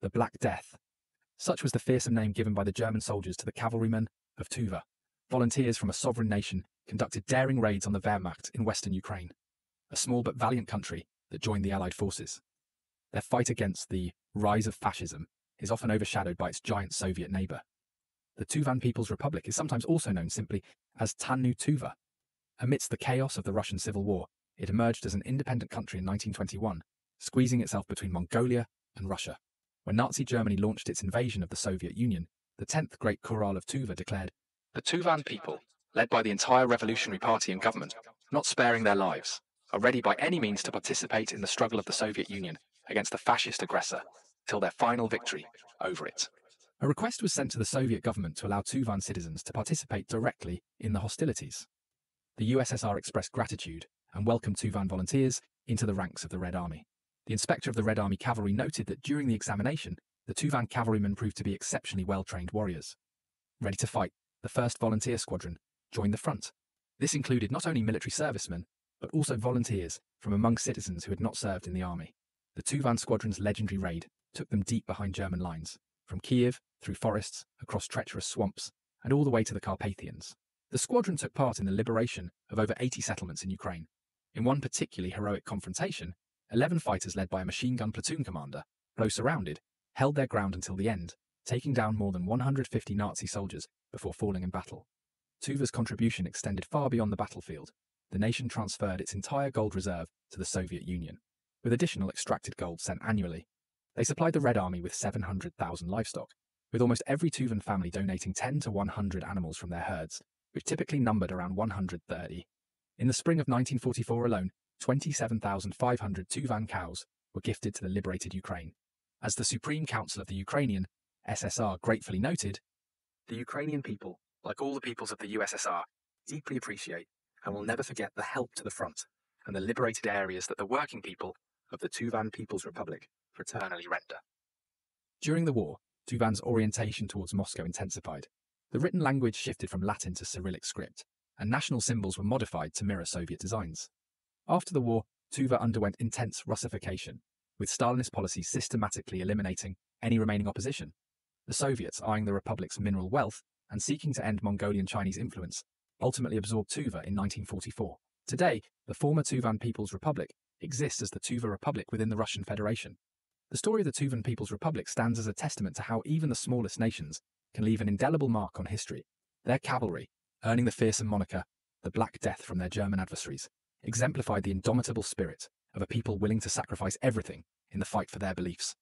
the Black Death. Such was the fearsome name given by the German soldiers to the cavalrymen of Tuva. Volunteers from a sovereign nation conducted daring raids on the Wehrmacht in western Ukraine, a small but valiant country that joined the Allied forces. Their fight against the rise of fascism is often overshadowed by its giant Soviet neighbour. The Tuvan People's Republic is sometimes also known simply as Tanu Tuva. Amidst the chaos of the Russian Civil War, it emerged as an independent country in 1921, squeezing itself between Mongolia and Russia. When Nazi Germany launched its invasion of the Soviet Union, the 10th Great Khural of Tuva declared, "The Tuvan people, led by the entire Revolutionary Party and government, not sparing their lives, are ready by any means to participate in the struggle of the Soviet Union against the fascist aggressor, till their final victory over it." A request was sent to the Soviet government to allow Tuvan citizens to participate directly in the hostilities. The USSR expressed gratitude and welcomed Tuvan volunteers into the ranks of the Red Army. The inspector of the Red Army cavalry noted that during the examination, the Tuvan cavalrymen proved to be exceptionally well-trained warriors. Ready to fight, the 1st Volunteer Squadron joined the front. This included not only military servicemen, but also volunteers from among citizens who had not served in the army. The Tuvan Squadron's legendary raid took them deep behind German lines, from Kiev, through forests, across treacherous swamps, and all the way to the Carpathians. The squadron took part in the liberation of over 80 settlements in Ukraine. In one particularly heroic confrontation, 11 fighters led by a machine gun platoon commander, though surrounded, held their ground until the end, taking down more than 150 Nazi soldiers before falling in battle. Tuva's contribution extended far beyond the battlefield. The nation transferred its entire gold reserve to the Soviet Union, with additional extracted gold sent annually. They supplied the Red Army with 700,000 livestock, with almost every Tuvan family donating 10 to 100 animals from their herds, which typically numbered around 130. In the spring of 1944 alone, 27,500 Tuvan cows were gifted to the liberated Ukraine. As the Supreme Council of the Ukrainian SSR gratefully noted, "The Ukrainian people, like all the peoples of the USSR, deeply appreciate and will never forget the help to the front and the liberated areas that the working people of the Tuvan People's Republic fraternally render." During the war, Tuvan's orientation towards Moscow intensified. The written language shifted from Latin to Cyrillic script, and national symbols were modified to mirror Soviet designs. After the war, Tuva underwent intense Russification, with Stalinist policies systematically eliminating any remaining opposition. The Soviets, eyeing the republic's mineral wealth and seeking to end Mongolian Chinese influence, ultimately absorbed Tuva in 1944. Today, the former Tuvan People's Republic exists as the Tuva Republic within the Russian Federation. The story of the Tuvan People's Republic stands as a testament to how even the smallest nations can leave an indelible mark on history. Their cavalry, earning the fearsome moniker, the Black Death, from their German adversaries, exemplified the indomitable spirit of a people willing to sacrifice everything in the fight for their beliefs.